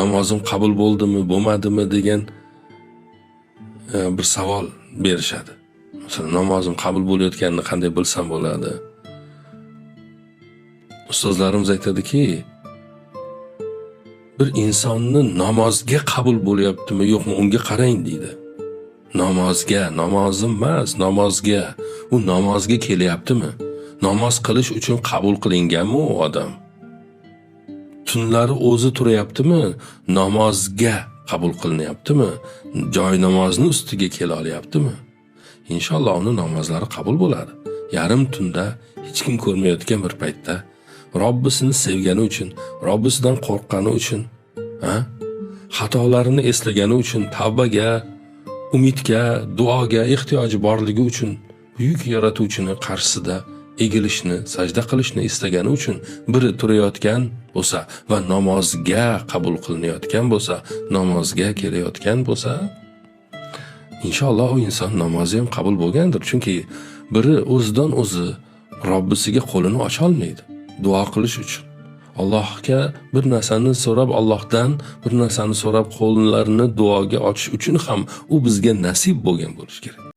namozim qabul bo'ldimi, bo'lmadimi degan bir savol berishadi. Masalan, namozim qabul bo'layotganini qanday bilsam bo'ladi? Ustozlarimiz aytadiki, bir insonni namozga qabul bo'lyaptimi, yo'qmi, unga qarang deydi. Namozga, namozim emas, namozga. U namozga kelyaptimi? Namoz qilish uchun qabul qilinganmi u odam? Tunlari o'zi turayaptimi? Namozga qabul qilinyaptimi? Joy namozni ustiga kela olyaptimi? Inshaalloh uni namozlari qabul bo'ladi. Yarim tunda hech kim ko'rmayotgan bir paytda Robbisini sevgani uchun, Robbisidan qo'rqqani uchun, xatolarini eslagani uchun, tavbaga, umidga, duoga ehtiyoji borligi uchun buyuk yaratuvchini qarshisida egilishni, sajda qilishni istagani uchun biri turayotgan bo'lsa va namozga qabul qilinayotgan bo'lsa, namozga kelayotgan bo'lsa, inshaalloh o inson namozi ham qabul bo'lgandir. Chunki biri o'zidan o'zi Robbisiga qo'lini ocha olmaydi. Duo qilish uchun. Allohga bir narsani so'rab, Allohdan bir narsani so'rab qo'llarini duoga ochish uchun ham u bizga nasib bo'lgan bo'lishi kerak.